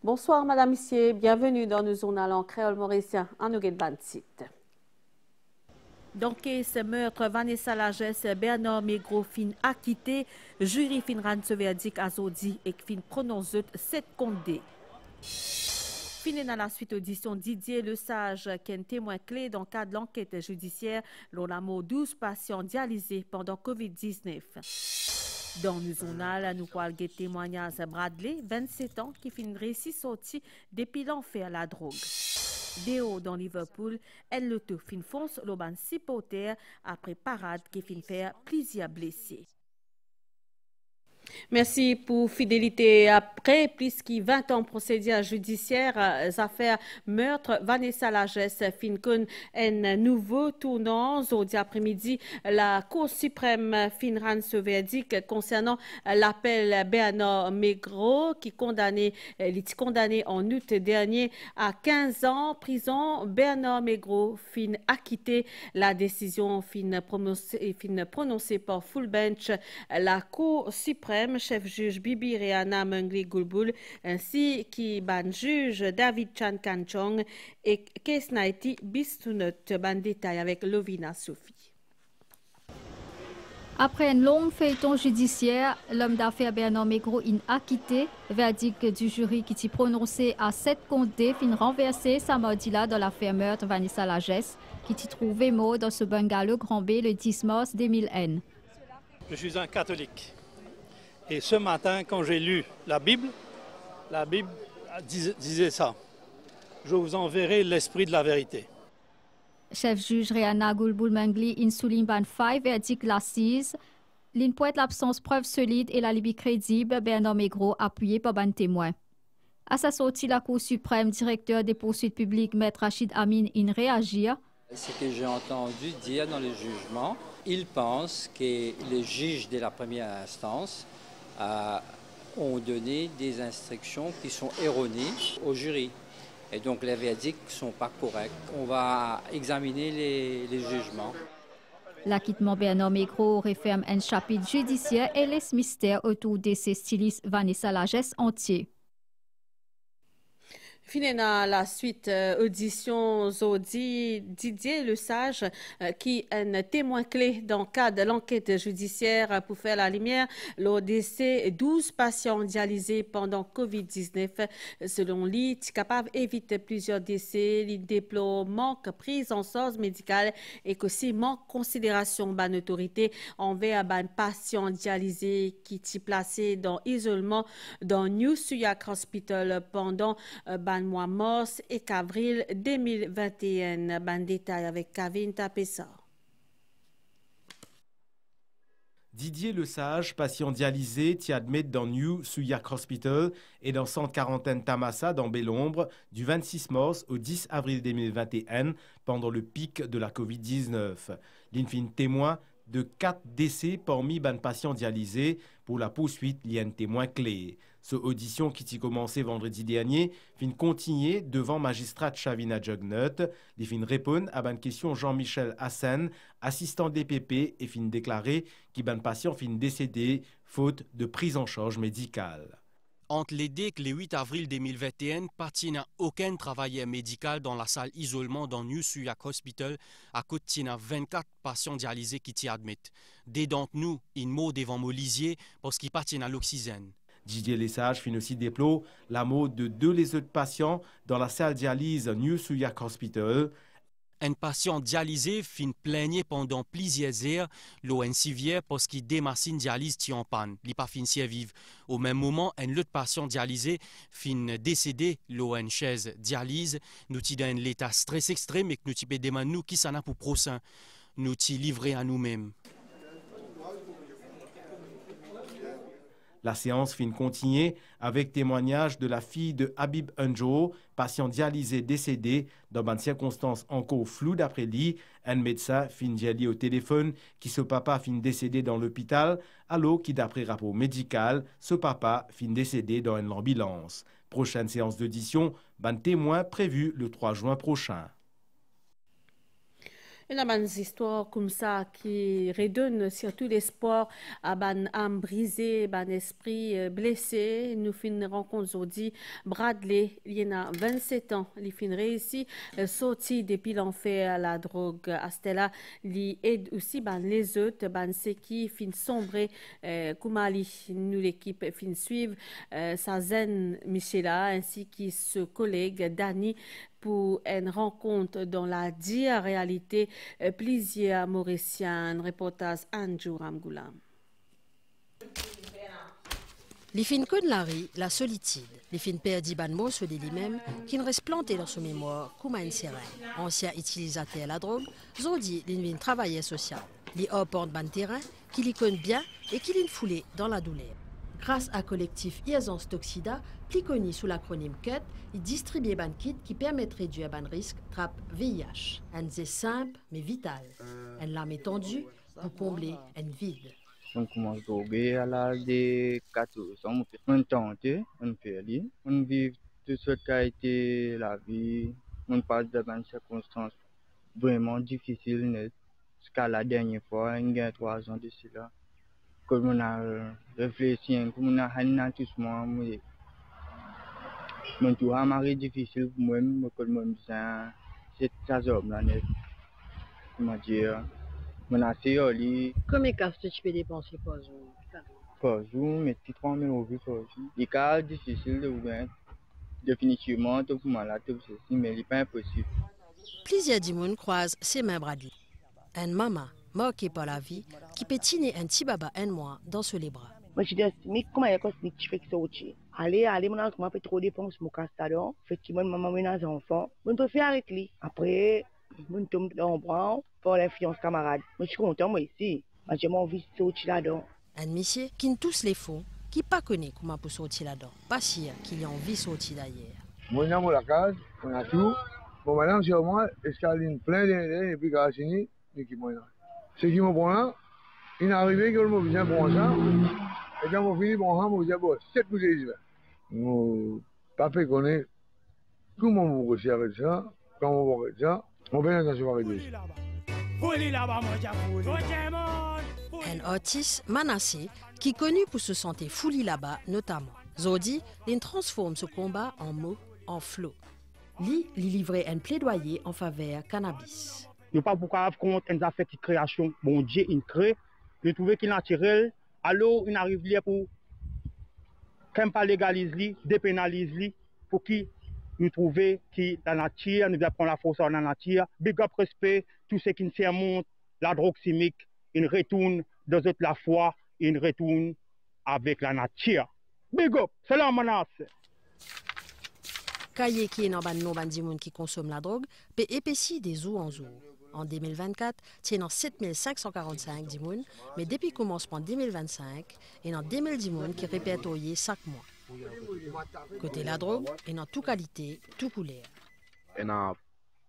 Bonsoir, madame, monsieur. Bienvenue dans le journal en créole mauricien en Nougat Bantit. Donc, ce meurtre, Vanessa Lagesse, Bernard Mégro, fin acquitté, jury fin rendre ce verdict à Zodi et fin prononce 7 condés. Fini dans la suite audition Didier Le Sage, qui est un témoin clé dans le cadre de l'enquête judiciaire, l'on a mort 12 patients dialysés pendant COVID-19. Dans le journal, nous parlons de témoignage Bradley, 27 ans, qui finit récit sorti depuis l'enfer la drogue. Déo dans Liverpool, elle le tout fin fonce l'auban supporter après parade qui fin faire plusieurs blessés. Merci pour fidélité. Après plus que 20 ans procédure judiciaire, affaire meurtre, Vanessa Lagesse fin un nouveau tournant. Aujourd'hui après-midi, la Cour suprême fin rend ce verdict concernant l'appel Bernard Mégro qui est condamné en août dernier à 15 ans prison. Bernard Mégro fin acquitté. La décision fin prononcée par full bench. La Cour suprême chef juge Bibi Reana Mengli Gulbul ainsi que ban juge David Chan Kanchong et Kesnaiti Bistunot ban détail avec Lovina Sophie. Après un long feuilleton judiciaire, l'homme d'affaires Bernard Mégro est acquitté. Verdict du jury qui s'est prononcé à 7 condés fin renversé samedi là dans l'affaire meurtre Vanessa Lagesse qui s'est trouvé mort dans ce bungalow Grand B le 10 mars 2001. Je suis un catholique. Et ce matin, quand j'ai lu la Bible disait ça. Je vous enverrai l'esprit de la vérité. Chef juge Reana Gulbul-Mengli in souligne ban 5 verdict l'assise. L'in pointe l'absence preuve solide et la libye crédible Bernard Mégro appuyé par ban témoin. À sa sortie, la Cour suprême, directeur des poursuites publiques, Maître Rachid Amin, in réagir. Ce que j'ai entendu dire dans le jugement, il pense que les juges de la première instance ont donné des instructions qui sont erronées au jury. Et donc les verdicts ne sont pas corrects. On va examiner les jugements. L'acquittement Bernard Mégro referme un chapitre judiciaire et laisse mystère autour de ses stylistes Vanessa Lagesse entier. Fini dans la suite audition Zodi Didier Le Sage qui est un témoin clé dans le cadre de l'enquête judiciaire pour faire la lumière le décès 12 patients dialysés pendant COVID-19. Selon lui, est capable d'éviter plusieurs décès. Il déplore manque prise en charge médicale et aussi manque considération par l'autorité envers les patients dialysés qui sont placés dans isolement dans New Suyak Hospital pendant mois mars et qu'avril 2021. Ban détail avec Kavin Tapessa. Didier Le Sage, patient dialysé, t'y admis dans New Suyak Hospital et dans centre quarantaine Tamassa dans Bellombre du 26 mars au 10 avril 2021 pendant le pic de la COVID-19. L'infine témoin de 4 décès parmi les patients dialysés. Pour la poursuite, il y a un témoin clé. Ce audition qui s'est commencé vendredi dernier fin continuer devant magistrat Chavina Jugnut. Il fin répondre à une question Jean-Michel Hassan, assistant DPP, et fin déclarer qu'il ban patient fin décédé faute de prise en charge médicale. Entre les dès que le 8 avril 2021, parti n'a aucun travailleur médical dans la salle isolement dans New Suyak Hospital à côté de 24 patients dialysés qui t'y admettent. Des d'entre nous, ils mourent devant Molisier parce qu'ils partent à l'oxygène. Didier Le Sage fin aussi déploie la mort de 2 les autres patients dans la salle dialyse New Suyak Hospital. Un patient dialysé fin plaigné pendant plusieurs heures l'ON civière parce qu'il démassine dialyse qui en panne, il pas fin vivre. Au même moment, un autre patient dialysé fin décédé l'ON chaise dialyse, nous t'y dans l'état stress extrême et que nous t'y demandons nous qui s'en a pour prochain, nous t'y livrer à nous-mêmes. La séance fin continuer avec témoignage de la fille de Habib Unjo, patient dialysé décédé dans une circonstance encore floue d'après lui. Un médecin fin dialysé au téléphone qui ce papa fin décédé dans l'hôpital, alors qui d'après rapport médical, ce papa fin décédé dans une ambulance. Prochaine séance d'audition, ban témoin prévue le 3 juin prochain. Il y a des histoires comme ça qui redonnent surtout l'espoir à ban âme brisée, ban esprit blessé. Nous finissons rencontre aujourd'hui Bradley, il a 27 ans, il finit réussi sorti depuis l'enfer à la drogue. À Stella, il aide aussi ban les autres, ban ceux qui finissent sombrer Koumali. Nous l'équipe finit suivre Sazen Michela ainsi que ce collègue Dani pour une rencontre dans la dire réalité plusieurs Mauriciens. Reportage Andrew Ramgoulam. Les fins que Larry, la solitude. Les fins perdit ban mot sur lui-même qui ne reste planté dans son mémoire comme une sirène. Ancien utilisateur de la drogue, Zodi l'in travailleur social. Les porte ban terrain qui les connaît bien et qui l'in foulé dans la douleur. Grâce à collectif Iazance Toxida, plus connu sous l'acronyme CUT, il distribue ban kit qui permet de réduire ban risque trappe VIH. Un c'est simple mais vital. Un lame étendue pour combler un vide. On commence à droguer à l'âge de 14 ans. On tente, on fait lire. On vit tout ce qui a été la vie. On passe devant des circonstances vraiment difficiles. Jusqu'à la dernière fois, il y a 3 ans de cela. Comme on a réfléchi, comme on a un tout ce moment. Mon tour a marré difficile pour moi, comme moi, c'est ça, comment dire. Mon assez, Combien de tu peux dépenser par jour? par jour, mais 3 000 euros par jour. Il est difficile de ouvrir. Définitivement, tout pour malade, tout ceci, mais il n'est pas impossible. Plusieurs dimons croisent ses mains Bradley. Une maman, marquée par la vie, qui pétine un petit baba un mois dans ses bras. Moi, je dis, mais comment il y a quoi qui fait que c'est autre? Allez, mon enfant fait trop de dépenses, mon castadon. Effectivement, maman mène des enfants. On peut faire avec lui. Après, on tombe dans le bras pour l'influence camarade. Moi, je suis content, moi, ici. Moi, j'ai envie de sortir là-dedans. Un monsieur qui ne tous les fonds, qui ne connaît pas comment pour sortir là-dedans. Pas sûr qu'il a envie de sortir d'ailleurs. Moi, on a la case, on a tout. Bon, maintenant, sur moi, escaline plein d'élèves et puis Garacini, l'équipe moyenne. Ce qui me prend là, il est arrivé que le mot vient pour ça. Et quand on finit, on va dire, bon, 7 coups d'hiver. Mon papa connaît comment on va réussir avec ça, comment on va réussir ça, on va bien attention à réussir. Un artiste menacé qui est connu pour se sentir fouli là-bas, notamment. Zodi, il transforme ce combat en mots, en flow. Lui, il livrait un plaidoyer en faveur cannabis. Il n'y a pas beaucoup de compte une affaire de création. Bon Dieu, il crée. Il trouve qu'il est naturel. Alors, il arrive là pour quand pas légaliser, dépénaliser, pour qu'il nous trouve que la nature, nous apprend la force dans la nature. Big up respect, tout ce qui nous surmonte, la drogue chimique, il retourne dans la foi, il retourne avec la nature. Big up, c'est la menace. Kaye qui est dans le bandimoun qui consomme la drogue, peut épaissir des jours en jour. En 2024, c'est dans 7545 dimoun, mais depuis le commencement 2025, il y a 2000 dimoun qui répertoriés chaque mois. Côté la drogue, il y a toute qualité, toute couleur. Il y a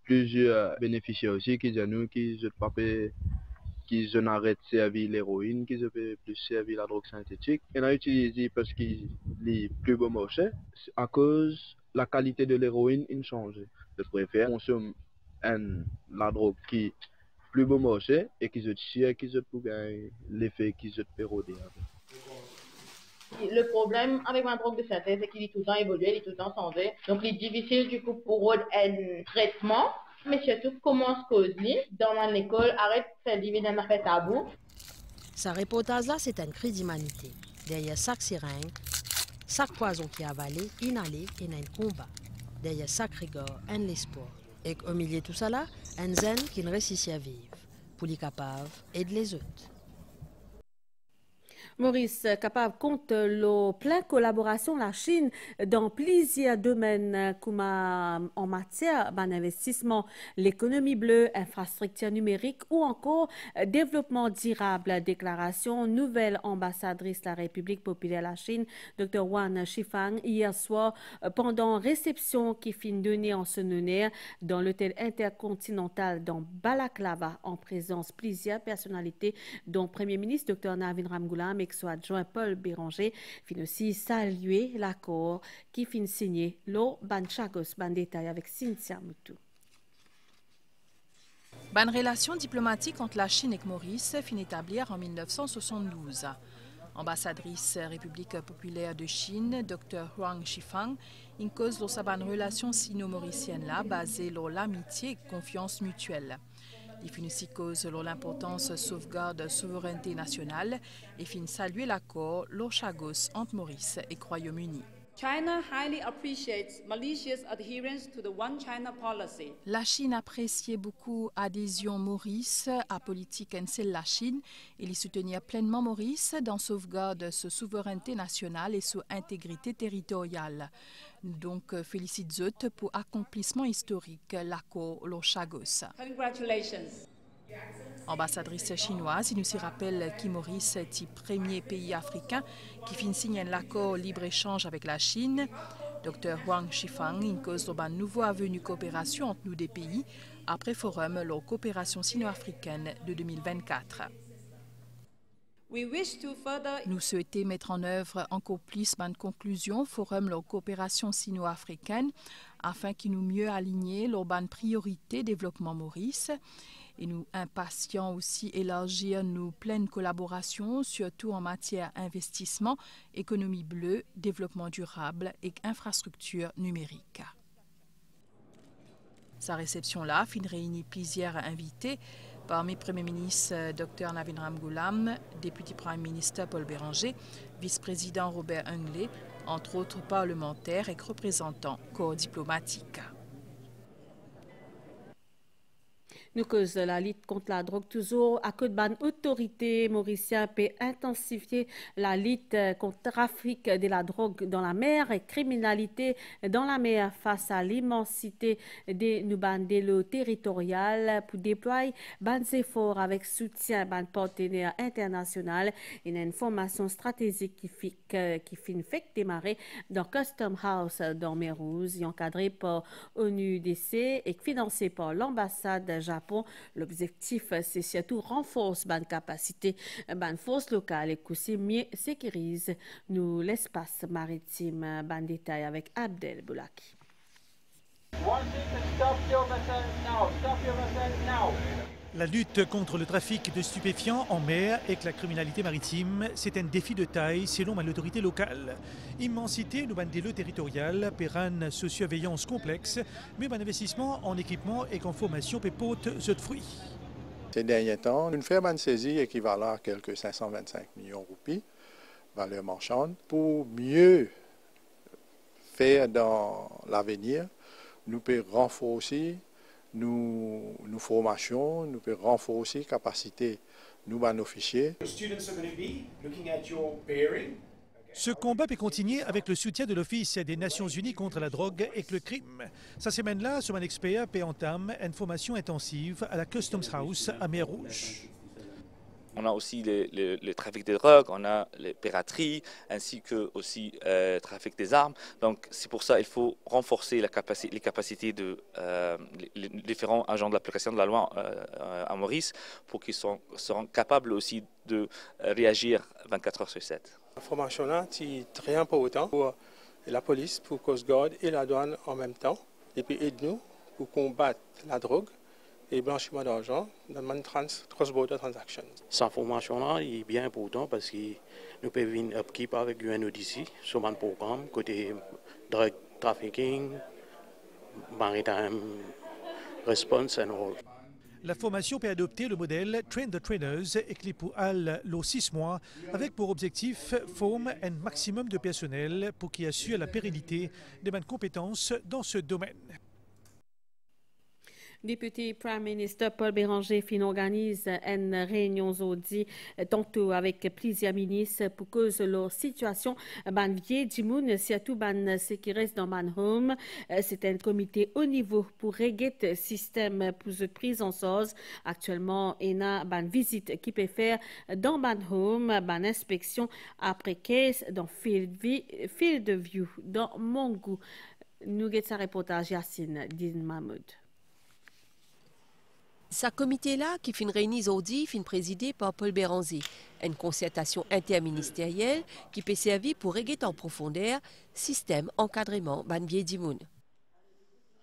plusieurs bénéficiaires aussi qui disent nous qui ont arrêté de servir l'héroïne, qui ont plus servir la drogue synthétique. Il a utilisé parce qu'il est plus bon marché. À cause la qualité de l'héroïne, il change. Je préfère consommer la drogue qui est plus bon marché et qui est cher, qui est pour gagner l'effet qui est pérodé. Le problème avec ma drogue de synthèse, c'est qu'il est tout le temps évolué, il est tout le temps changé. Donc, il est difficile du coup pour un traitement, mais surtout comment se cause dans mon école, arrête de faire diviner dans affaire tabou. Sa reportage-là, c'est un cri d'humanité. Derrière chaque seringue, chaque poison qui est avalé, inhalé, il y a un combat. Derrière chaque rigor, un l'espoir. Et au milieu de tout ça là, un zen qui ne réussit à vivre, pour les capables et de les autres. Maurice, capable compte la pleine collaboration la Chine dans plusieurs domaines comme en matière d'investissement, l'économie bleue, infrastructure numérique ou encore développement durable. Déclaration nouvelle ambassadrice de la République populaire de la Chine, Dr. Wang Shifang, hier soir pendant réception qui fut donnée en son honneur dans l'hôtel intercontinental dans Balaklava en présence plusieurs personnalités dont Premier ministre Dr. Navin Ramgoolam et soit adjoint Paul Béranger, fin aussi saluer l'accord qui fin signé l'eau ban chagos ban détail avec Cynthia Moutou. Une relation diplomatique entre la Chine et Maurice fin établir en 1972. Ambassadrice République populaire de Chine, Dr. Huang Shifang, in cause de sa relation sino-mauricienne là basée sur l'amitié et confiance mutuelle. Il finit aussi cause sur l'importance de sauvegarde de souveraineté nationale et finit saluer l'accord Chagos entre Maurice et Royaume-Uni. China highly appreciates Malaysia's adherence to the One China policy. La Chine appréciait beaucoup l'adhésion Maurice à politique NC la Chine et il soutenir pleinement Maurice dans sauvegarde de sa souveraineté nationale et son intégrité territoriale. Donc, félicite Zut pour accomplissement historique, l'accord Chagos. Congratulations. Ambassadrice chinoise, il nous rappelle que Maurice est le premier pays africain qui finit signer l'accord libre-échange avec la Chine. Dr. Huang Shifang, in cause d'une nouvelle avenue coopération entre nous deux pays après forum la coopération sino-africaine de 2024. Nous souhaitons mettre en œuvre encore plus de conclusions forum la coopération sino-africaine afin qu'il nous mieux aligner leurs priorités développement Maurice. Et nous impatients aussi élargir nos pleines collaborations, surtout en matière d'investissement, économie bleue, développement durable et infrastructure numérique. Sa réception-là fin réunit plusieurs invités, parmi Premier ministre Dr. Navin Ramgoolam, député Prime Minister Paul Béranger, vice-président Robert Ungley, entre autres parlementaires et représentants corps diplomatiques. Nous cause la lutte contre la drogue toujours à cause d'une autorité mauricienne peut intensifier la lutte contre le trafic de la drogue dans la mer et criminalité dans la mer face à l'immensité des nous bandes territoriales pour déployer des efforts avec soutien de partenaires internationaux et une information stratégique qui fait démarrer dans Custom House dans Mérouse et encadré par ONUDC et financé par l'ambassade Japon. L'objectif, c'est surtout renforcer la capacité de force locale et aussi mieux sécuriser nous l'espace maritime. Ban détail avec Abdel Boulaki. La lutte contre le trafic de stupéfiants en mer et la criminalité maritime, c'est un défi de taille selon l'autorité locale. Immensité nous bandéleux territorial, péran socio-veillance complexe, mais un investissement en équipement et en formation peut porter de fruits. Ces derniers temps, une ferme saisie équivalent à quelques 525 millions de roupies, valeur marchande, pour mieux faire dans l'avenir, nous pouvons renforcer nous formations, nous pouvons renforcer la capacité de nos officiers. Ce combat peut continuer avec le soutien de l'Office des Nations Unies contre la drogue et le crime. Cette semaine-là, un expert peut entamer une formation intensive à la Customs House à Mer-Rouge. On a aussi le trafic de drogue, on a les pirateries, ainsi que aussi le trafic des armes. Donc c'est pour ça qu'il faut renforcer les capacités de les différents agents de l'application de la loi à Maurice pour qu'ils seront capables aussi de réagir 24 heures sur 7. La formation là, c'est très important pour la police, pour Coast Guard et la douane en même temps. Et puis aide-nous pour combattre la drogue et blanchiment d'argent dans le cross-border transactions. Cette formation-là est bien importante parce que nous pouvons venir upkeep avec UNODC sur un programme côté drug trafficking, maritime response and all. La formation peut adopter le modèle Train the Trainers et qui pour l'eau 6 mois avec pour objectif former un maximum de personnel pour qui assure la pérennité de bonnes compétences dans ce domaine. Député Prime Minister Paul Béranger organise une réunion aujourd'hui tantôt avec plusieurs ministres pour cause de leur situation. Ban vieux du monde, surtout ban ce qui reste dans ban home. C'est un comité haut niveau pour régler le système pour la prise en charge. Actuellement, il y a ban visite qui peut faire dans ban home, ban inspection après case dans field view dans Mongou. Nous avons un reportage Yacine Din Mahmoud. Ce comité-là, qui fin réuni aujourd'hui, fin présidé par Paul Béranger. Une concertation interministérielle qui peut servir pour régler en profondeur système encadrement ban vieux du monde.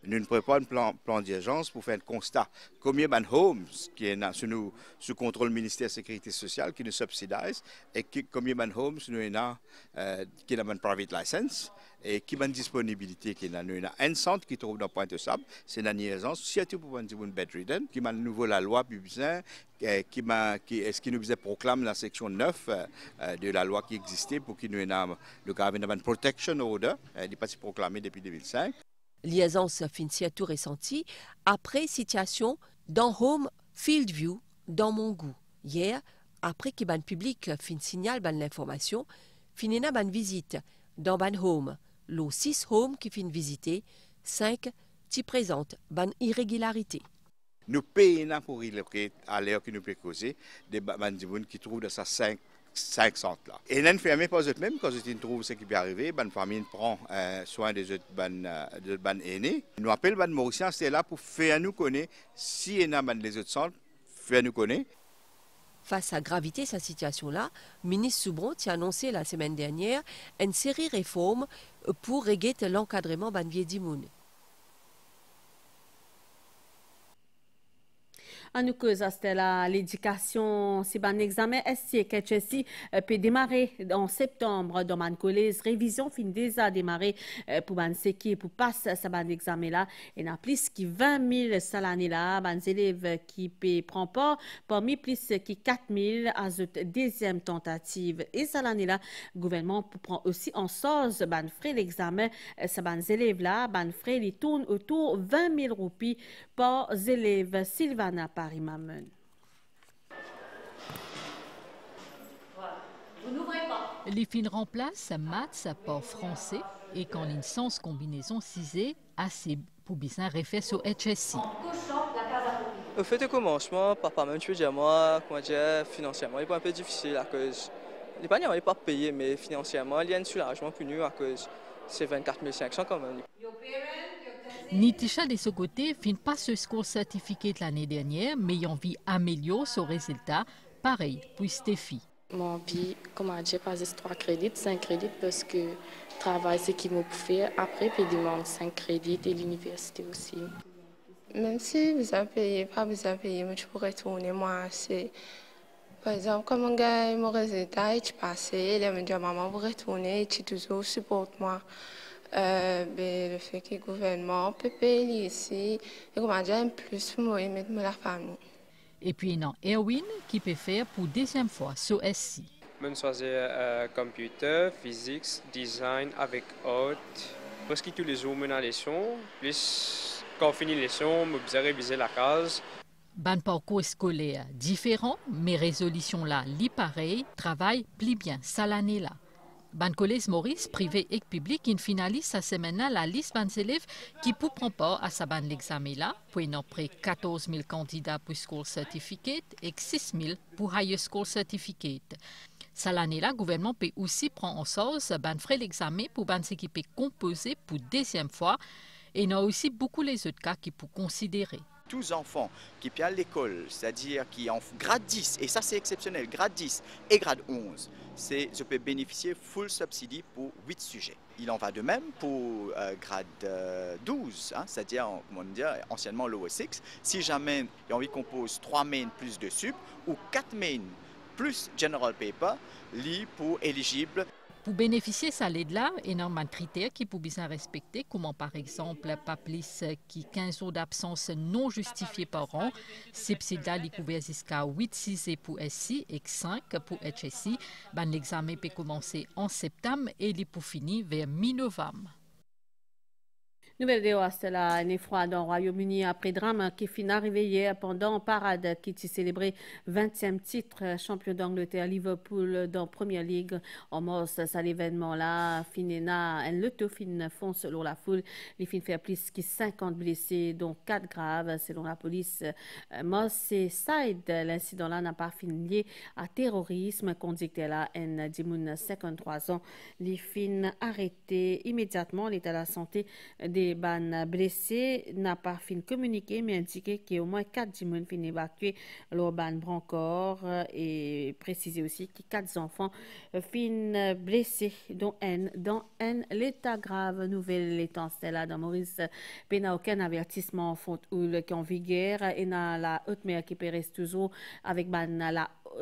Nous ne préparons un plan d'urgence pour faire un constat. Combien de homes qui est sous contrôle du ministère de la Sécurité sociale qui nous subsidise et combien de homes nous avons qui ont une private license et qui ont une disponibilité qui nous avons un centre qui trouve dans Pointe-aux-Sables, c'est une liaison, surtout pour les bedridden, qui m'a nouveau la loi puis besoin qui nous proclame la section 9 de la loi qui existait pour qu'il nous ait le Government Protection Order, il n'est pas proclamé depuis 2005. Liaison fin surtout ressentie après situation dans Home Fieldview dans Mongou. Hier, après que ban public fin signal ban l'information, finina ban visite dans ban home. L'eau 6 home qui fin visiter, 5 qui présente ban irrégularité. Nous payons pour reloquer à l'heure que nous peut causer des bandits qui trouvent dans sa 5 centres là. Et nous fermons pas eux même quand ils trouvent ce qui peut arriver, la famille prend soin des autres ban aînés. Nous appelons ban Mauricien, c'est là pour faire nous connaître si il y a les autres centres, faire nous connaître. Face à la gravité de cette situation-là, le ministre Soubron a annoncé la semaine dernière une série de réformes pour régler l'encadrement ban vieux dimoun. En nous cause l'éducation, c'est un examen ST qui peut démarrer en septembre dans man collège. Révision fin déjà démarré pour ban qui pour passer ce ban examen là. Il y a plus que 20 000 salariés là, ban élèves qui peut prendre part parmi plus que 4 000 à cette deuxième tentative. Et salariés là, le gouvernement prend aussi en charge ban frais l'examen. Ce ban élèves là, ban frais les tournent autour 20 000 roupies par élève. Sylvana Paris-Mamen. Les fins remplacent maths par français et quand une sens combinaison cisée assez pour bien refaire sur HSI. Au fait de commencement, papa même tu veux dire moi, comment dire, financièrement, il est un peu difficile à cause les paniers n'est pas payé mais financièrement il y a un soulagement pour nous à cause c'est 24 500 quand même. Nitisha de ce côté fin pas ce score certificat l'année dernière, mais il envie améliorer son résultat, pareil pour Stéphie. Mon envie, comment dire, passer 3 crédits, 5 crédits, parce que travail, c'est qu'il m'a faire. Après, puis il demande 5 crédits et l'université aussi. Même si vous avez payé, pas vous avez payé, mais je pourrais tourner, moi, c'est... Par exemple, comme un gars, mon résultat est passé, il me dit, maman, vous retournez, tu toujours supporte moi. Le fait que le gouvernement peut payer ici, et comment dire, un plus pour moi et mettre la famille. Et puis, non, Erwin qui peut faire pour deuxième fois sur SC. Je choisir computer, physique, design avec art. Presque tous les jours, je suis leçon. Plus quand on finit la leçon, je vais réviser la case. Ban parcours scolaire différent, mais résolution là, li pareil, travail pli bien, ça l'année là. Ban collège Maurice, privé et public, il finalise cette semaine la liste ban élèves qui pour prendre part à sa ban l'examen là, pour y près 14 000 candidats pour School Certificate et 6 000 pour Higher School Certificate. Cette année là, le gouvernement peut aussi prendre en charge ban frais l'examen pour ban s'équiper composé pour deuxième fois et il y a aussi beaucoup les autres cas qui pour considérer. Tous enfants qui sont à l'école, c'est-à-dire qui en grade 10, et ça c'est exceptionnel, grade 10 et grade 11, je peux bénéficier full subsidy pour 8 sujets. Il en va de même pour grade 12, c'est-à-dire anciennement l'OS6. Si jamais il y a envie qu'on pose 3 mains plus de sup ou 4 mains plus general paper, li pour éligible. Pour bénéficier de cette aide-là, il y a énormément de critères qui peuvent bien respecter, comme par exemple, pas plus que 15 jours d'absence non justifiés par an. Ces là il couvert jusqu'à 8 6 pour SC et 5 pour HSI. L'examen peut commencer en septembre et il peut finir vers mi-novembre. Nouvelle vidéo, c'est la froid dans le Royaume-Uni après drame qui finit arrivé hier pendant une parade qui a célébré 20e titre champion d'Angleterre Liverpool dans Premier League. En mars, à l'événement-là, finina un loto fin fond selon la foule. Les fins fait plus que 50 blessés, dont 4 graves selon la police. Moss et Side, l'incident-là n'a pas fini lié à terrorisme. Conducteur là, un Dimoun 53 ans. Les fins arrêtés immédiatement. L'état de la santé des côté ban blessé n'a pas fini communiqué mais indiqué qu'au moins 4 personnes fin évacuées le ban Brancor et préciser aussi que 4 enfants fin blessés dont un l'état grave. Nouvelle l'étincelle là dans Maurice n'a aucun avertissement faute ou qui en vigueur et dans la haute mer qui reste toujours avec ban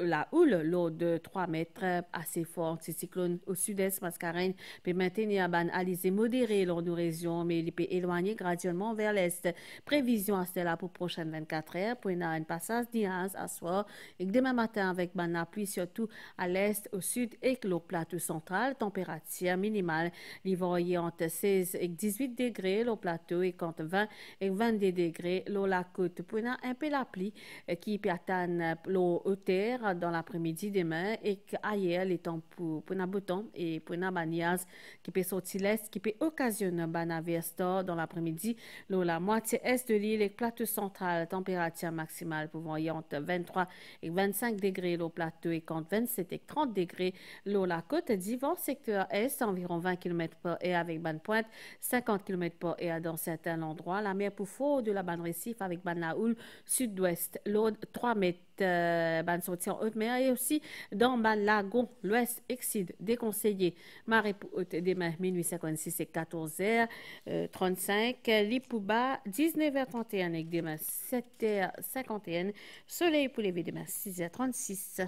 la houle, l'eau de 3 mètres assez fort, ce cyclone au sud-est Mascareignes peut maintenir un alizé modéré lors de région, mais il peut éloigner graduellement vers l'est. Prévision à cela pour prochaines 24 heures, pour un passage d'Iaz à soir et demain matin avec la pluie surtout à l'est, au sud et le plateau central. Température minimale, l'hiver entre 16 et 18 degrés, le plateau et entre 20 et 22 degrés, la côte. Pour un peu la pluie qui peut atteindre l'eau hauteur dans l'après-midi demain et qu'ailleurs les temps pour un beau temps et pour un baniaz qui peut sortir l'est qui peut occasionner un averse dans l'après-midi la moitié est de l'île et plateau central température maximale pouvant y entre 23 et 25 degrés le plateau et entre 27 et 30 degrés la côte d'Ivan secteur est environ 20 km/h et avec ban pointe 50 km/h dans certains endroits la mer pour fort de la ban récif avec ban la houle sud-ouest l'eau 3 mètres ban sortie en haute mer et aussi dans ban lagon l'ouest exide déconseillé marée pour haute demain minuit 56 et 14h35 Lipouba 19h31 avec demain 7h51 soleil pour lever demain 6h36.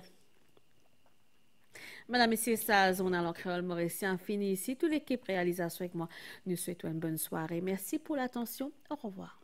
Madame, Messieurs, ça, journal en créole mauricien fini ici. Toute l'équipe réalisation avec moi, nous souhaitons une bonne soirée. Merci pour l'attention. Au revoir.